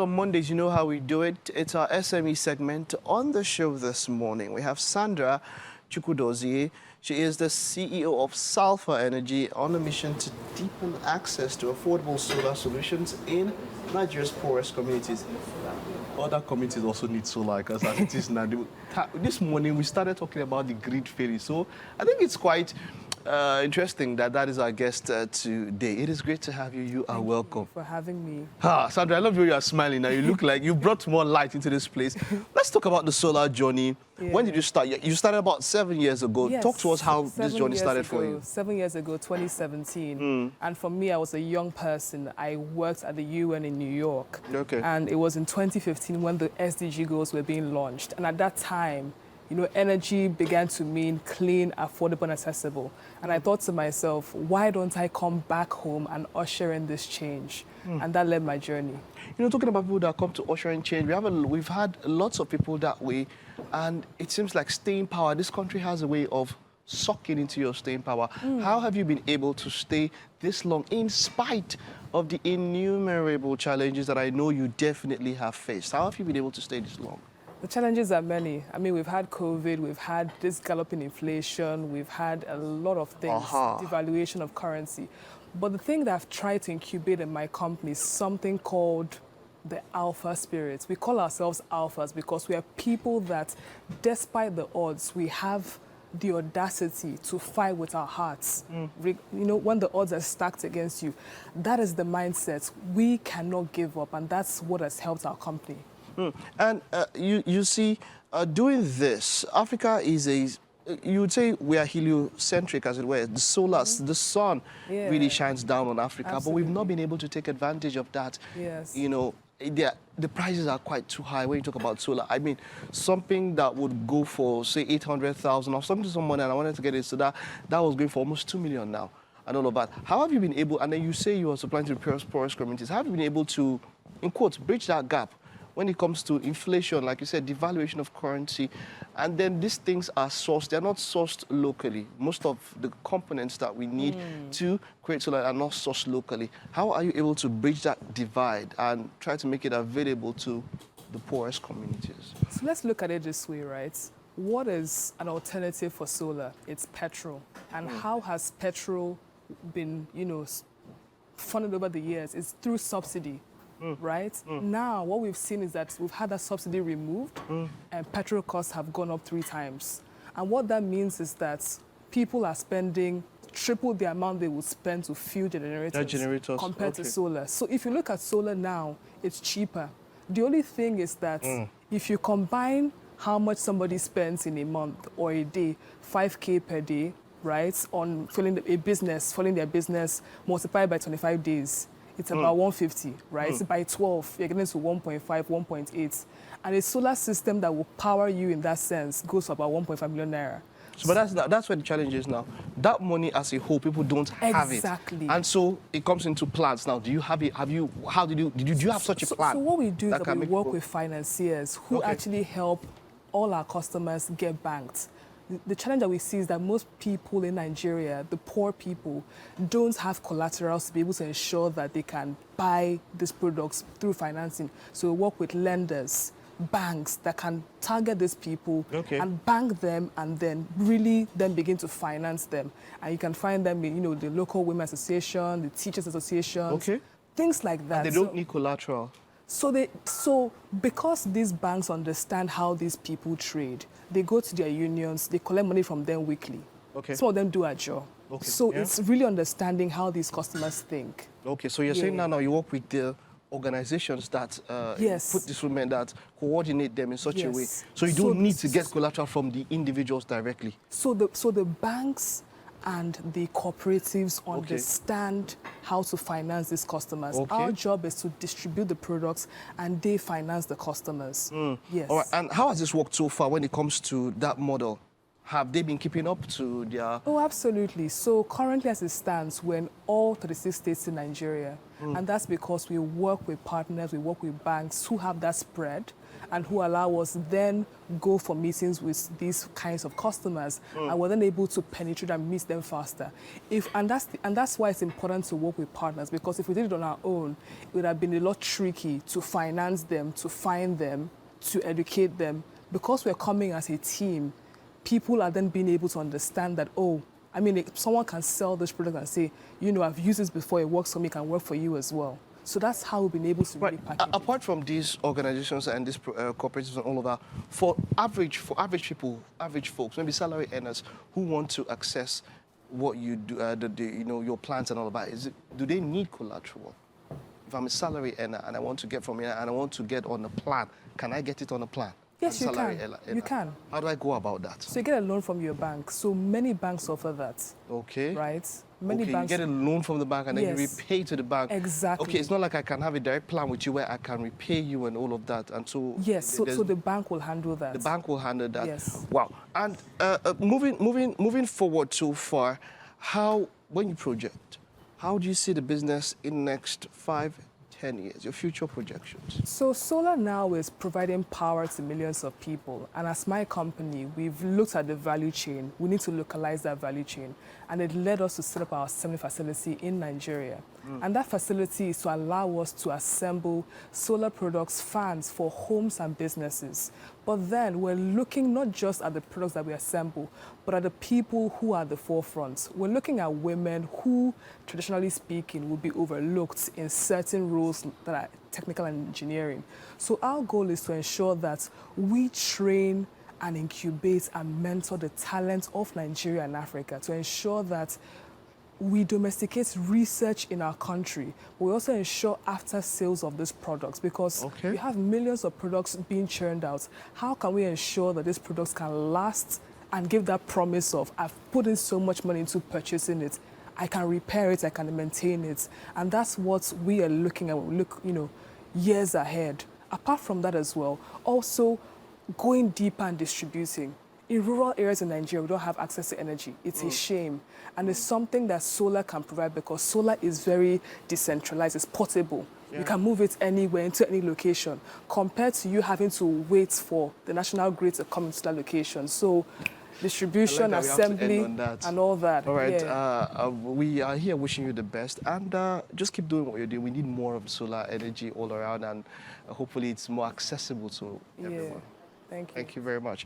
on Mondays, you know how we do it. It's our SME segment. On the show this morning, we have Sandra Chukwudozie. She is the CEO of Salpha Energy on a mission to deepen access to affordable solar solutions in Nigeria's poorest communities. Other communities also need solar, because as it is now, this morning we started talking about the grid failure. So I think it's quite interesting that is our guest today. It is great to have you. You are welcome. Thank you for having me. Sandra, I love the way you are smiling now. You look like you brought more light into this place. Let's talk about the solar journey. Yeah. When did you start? You started about 7 years ago. Yes, talk to us how this journey started for you. 7 years ago, 2017. And for me, I was a young person. I worked at the UN in New York. Okay. And it was in 2015 when the SDG goals were being launched. And at that time, you know, energy began to mean clean, affordable, and accessible. And I thought to myself, why don't I come back home and usher in this change? And that led my journey. You know, talking about people that come to usher in change, we've had lots of people that way, and it seems like staying power. This country has a way of sucking into your staying power. How have you been able to stay this long in spite of the innumerable challenges that I know you definitely have faced? How have you been able to stay this long? The challenges are many. I mean, we've had COVID, we've had this galloping inflation, we've had a lot of things, devaluation of currency. But the thing that I've tried to incubate in my company is something called the Alpha spirit. We call ourselves Alphas because we are people that, despite the odds, we have the audacity to fight with our hearts. You know, when the odds are stacked against you, that is the mindset. We cannot give up, and that's what has helped our company. And you see, doing this, Africa is you would say we are heliocentric, as it were. The solar, the sun really shines down on Africa, but we've not been able to take advantage of that. Yes. You know, the prices are quite too high when you talk about solar. I mean, something that would go for, say, 800,000 or something to someone, and I wanted to get it, so that was going for almost 2 million now, and all of that. How have you been able, and then you say you are supplying to the poorest communities, how have you been able to, in quotes, bridge that gap when it comes to inflation, like you said, devaluation of currency, and then these things are sourced, they're not sourced locally. Most of the components that we need to create solar are not sourced locally. How are you able to bridge that divide and try to make it available to the poorest communities? So let's look at it this way, right? What is an alternative for solar? It's petrol. And how has petrol been, you know, funded over the years? It's through subsidy. Right? Now, what we've seen is that we've had that subsidy removed and petrol costs have gone up 3 times. And what that means is that people are spending triple the amount they would spend to fuel generators compared to solar. So if you look at solar now, it's cheaper. The only thing is that if you combine how much somebody spends in a month or a day, 5K per day, right, on following their business, multiplied by 25 days, it's about 150, right? So by 12, you're getting to 1.5, 1.8. And a solar system that will power you in that sense goes for about 1.5 million naira. So, but that's where the challenge is now. That money as a whole, people don't have it. Exactly. And so it comes into plans now. Do you have it? Do you have such a plan? So what we do is that we work with financiers who actually help all our customers get banked. The challenge that we see is that most people in Nigeria, the poor people, don't have collaterals to be able to ensure that they can buy these products through financing. So we work with lenders, banks that can target these people and bank them, and then really then begin to finance them. And you can find them in, you know, the local women association, the teachers associations, things like that. And they don't need collateral. So because these banks understand how these people trade, they go to their unions, they collect money from them weekly. Some of them do a job. So it's really understanding how these customers think. So you're saying now you work with the organizations that put this women, that coordinate them in such a way. So you don't need to get collateral from the individuals directly. So the banks and the cooperatives understand how to finance these customers. Our job is to distribute the products and they finance the customers. Yes. All right. And how has this worked so far when it comes to that model? have they been keeping up to their... Oh, absolutely. So currently as it stands, we're in all 36 states in Nigeria. And that's because we work with partners, we work with banks who have that spread and who allow us then go for meetings with these kinds of customers. And we're then able to penetrate and meet them faster. And that's why it's important to work with partners, because if we did it on our own, it would have been a lot tricky to finance them, to find them, to educate them. Because we're coming as a team, people are then being able to understand that, oh, I mean, if someone can sell this product and say, you know, I've used this before, it works for me, it can work for you as well. So that's how we've been able to really package it. Apart from these organizations and these cooperatives and all of that, for average people, average folks, maybe salary earners who want to access what you do, you know, your plans and all of that, do they need collateral? If I'm a salary earner and I want to get from here and I want to get on a plan, can I get it on a plan? Yes, you can. You can. How do I go about that? So you get a loan from your bank. So many banks offer that. Okay. Right? Many banks. You get a loan from the bank and then you repay to the bank. Exactly. Okay, it's not like I can have a direct plan with you where I can repay you and all of that. And so... Yes, so the bank will handle that. The bank will handle that. Yes. Wow. And moving forward so far, when you project, how do you see the business in the next 5, 10 years, your future projections? So solar now is providing power to millions of people. And as my company, we've looked at the value chain. We need to localize that value chain. And it led us to set up our assembly facility in Nigeria. And that facility is to allow us to assemble solar products, fans for homes and businesses. But then we're looking not just at the products that we assemble, but at the people who are at the forefront. We're looking at women who, traditionally speaking, will be overlooked in certain roles that are technical and engineering. So our goal is to ensure that we train and incubate and mentor the talent of Nigeria and Africa to ensure that we domesticate research in our country. We also ensure after sales of these products, because we have millions of products being churned out. How can we ensure that these products can last and give that promise of, I've put in so much money into purchasing it, I can repair it, I can maintain it. And that's what we are looking at when we look, you know, years ahead. Apart from that as well, also going deeper and distributing. In rural areas in Nigeria, we don't have access to energy. It's a shame. And it's something that solar can provide, because solar is very decentralized. It's portable. You can move it anywhere, into any location, compared to you having to wait for the national grid to come into that location. So distribution, assembly, and all that. All right. We are here wishing you the best. And just keep doing what you're doing. We need more of solar energy all around. And hopefully it's more accessible to everyone. Thank you. Thank you very much.